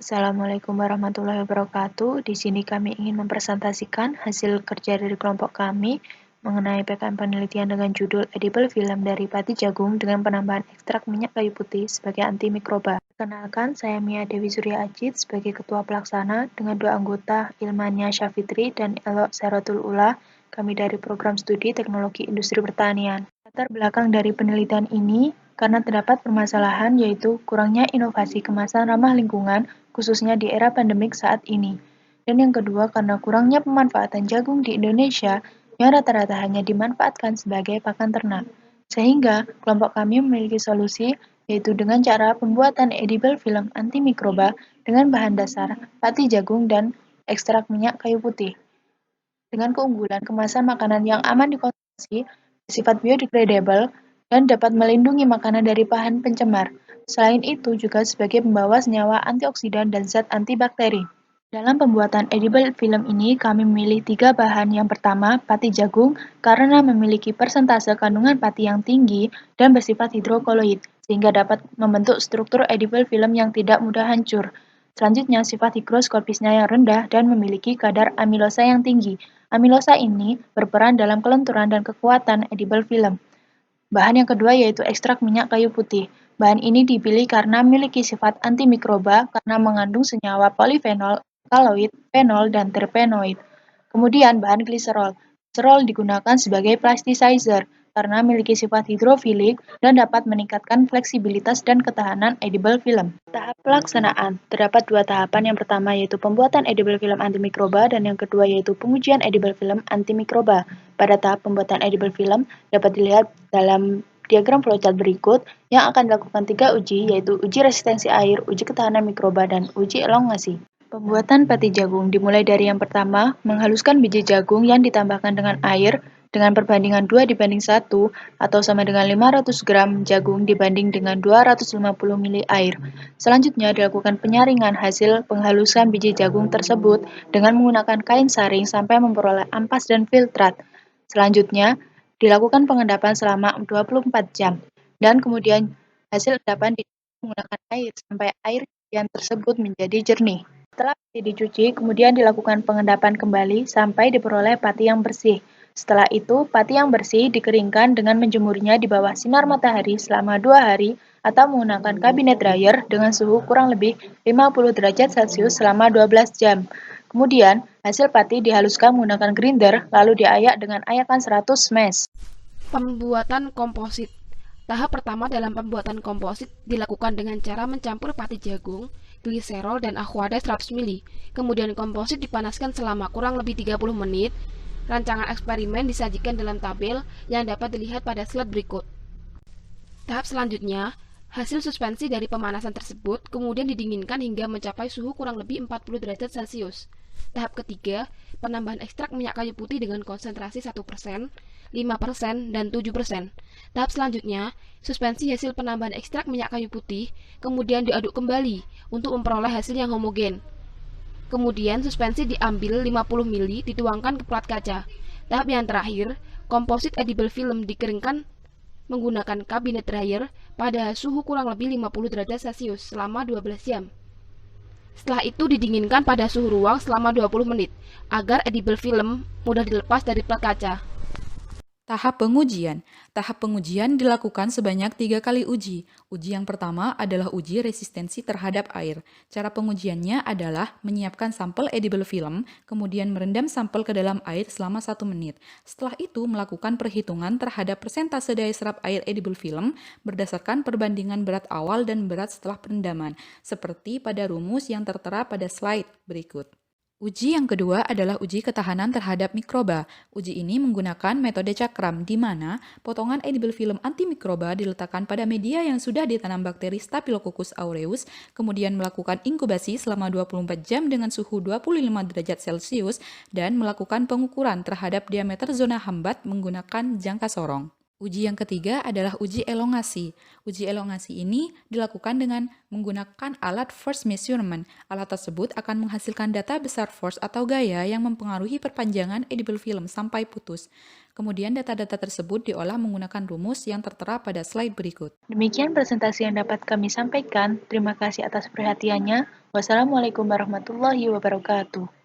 Assalamualaikum warahmatullahi wabarakatuh. Di sini kami ingin mempresentasikan hasil kerja dari kelompok kami mengenai PKM penelitian dengan judul Edible Film dari pati jagung dengan penambahan ekstrak minyak kayu putih sebagai antimikroba. Perkenalkan, saya Mia Dewi Surya Ajit sebagai Ketua Pelaksana dengan dua anggota Ilmania Syafitri dan Elok Seratul Ula, kami dari Program Studi Teknologi Industri Pertanian. Latar belakang dari penelitian ini karena terdapat permasalahan yaitu kurangnya inovasi kemasan ramah lingkungan khususnya di era pandemik saat ini. Dan yang kedua, karena kurangnya pemanfaatan jagung di Indonesia yang rata-rata hanya dimanfaatkan sebagai pakan ternak. Sehingga kelompok kami memiliki solusi yaitu dengan cara pembuatan edible film antimikroba dengan bahan dasar pati jagung dan ekstrak minyak kayu putih. Dengan keunggulan kemasan makanan yang aman dikonsumsi, bersifat biodegradable, dan dapat melindungi makanan dari bahan pencemar. Selain itu juga sebagai pembawa senyawa antioksidan dan zat antibakteri. Dalam pembuatan edible film ini, kami memilih 3 bahan. Yang pertama, pati jagung, karena memiliki persentase kandungan pati yang tinggi dan bersifat hidrokoloid, sehingga dapat membentuk struktur edible film yang tidak mudah hancur. Selanjutnya, sifat higroskopisnya yang rendah dan memiliki kadar amilosa yang tinggi. Amilosa ini berperan dalam kelenturan dan kekuatan edible film. Bahan yang kedua yaitu ekstrak minyak kayu putih. Bahan ini dipilih karena memiliki sifat antimikroba karena mengandung senyawa polifenol, kaloid, fenol, dan terpenoid. Kemudian bahan gliserol. Gliserol digunakan sebagai plasticizer karena memiliki sifat hidrofilik dan dapat meningkatkan fleksibilitas dan ketahanan edible film. Tahap pelaksanaan. Terdapat dua tahapan. Yang pertama yaitu pembuatan edible film antimikroba dan yang kedua yaitu pengujian edible film antimikroba. Pada tahap pembuatan edible film dapat dilihat dalam diagram flowchart berikut yang akan dilakukan 3 uji yaitu uji resistensi air, uji ketahanan mikroba, dan uji elongasi. Pembuatan pati jagung dimulai dari yang pertama, menghaluskan biji jagung yang ditambahkan dengan air dengan perbandingan 2:1 atau sama dengan 500 gram jagung dibanding dengan 250 ml air. Selanjutnya dilakukan penyaringan hasil penghalusan biji jagung tersebut dengan menggunakan kain saring sampai memperoleh ampas dan filtrat. Selanjutnya, dilakukan pengendapan selama 24 jam dan kemudian hasil endapan menggunakan air sampai air yang tersebut menjadi jernih. Setelah pati dicuci, kemudian dilakukan pengendapan kembali sampai diperoleh pati yang bersih. Setelah itu, pati yang bersih dikeringkan dengan menjemurnya di bawah sinar matahari selama 2 hari atau menggunakan kabinet dryer dengan suhu kurang lebih 50 derajat Celcius selama 12 jam. Kemudian, hasil pati dihaluskan menggunakan grinder lalu diayak dengan ayakan 100 mesh. Pembuatan komposit. Tahap pertama dalam pembuatan komposit dilakukan dengan cara mencampur pati jagung, gliserol, dan aqua 100 ml. Kemudian komposit dipanaskan selama kurang lebih 30 menit. Rancangan eksperimen disajikan dalam tabel yang dapat dilihat pada slide berikut. Tahap selanjutnya, hasil suspensi dari pemanasan tersebut kemudian didinginkan hingga mencapai suhu kurang lebih 40 derajat Celcius. Tahap ketiga, penambahan ekstrak minyak kayu putih dengan konsentrasi 1%, 5%, dan 7%. Tahap selanjutnya, suspensi hasil penambahan ekstrak minyak kayu putih kemudian diaduk kembali untuk memperoleh hasil yang homogen. Kemudian suspensi diambil 50 ml dituangkan ke plat kaca. Tahap yang terakhir, komposit edible film dikeringkan menggunakan kabinet dryer pada suhu kurang lebih 50 derajat Celcius selama 12 jam. Setelah itu didinginkan pada suhu ruang selama 20 menit agar edible film mudah dilepas dari plat kaca. Tahap pengujian. Tahap pengujian dilakukan sebanyak 3 kali uji. Uji yang pertama adalah uji resistensi terhadap air. Cara pengujiannya adalah menyiapkan sampel edible film, kemudian merendam sampel ke dalam air selama 1 menit. Setelah itu melakukan perhitungan terhadap persentase daya serap air edible film berdasarkan perbandingan berat awal dan berat setelah perendaman, seperti pada rumus yang tertera pada slide berikut. Uji yang kedua adalah uji ketahanan terhadap mikroba. Uji ini menggunakan metode cakram, di mana potongan edible film antimikroba diletakkan pada media yang sudah ditanam bakteri Staphylococcus aureus, kemudian melakukan inkubasi selama 24 jam dengan suhu 25 derajat Celcius, dan melakukan pengukuran terhadap diameter zona hambat menggunakan jangka sorong. Uji yang ketiga adalah uji elongasi. Uji elongasi ini dilakukan dengan menggunakan alat force measurement. Alat tersebut akan menghasilkan data besar force atau gaya yang mempengaruhi perpanjangan edible film sampai putus. Kemudian data-data tersebut diolah menggunakan rumus yang tertera pada slide berikut. Demikian presentasi yang dapat kami sampaikan. Terima kasih atas perhatiannya. Wassalamualaikum warahmatullahi wabarakatuh.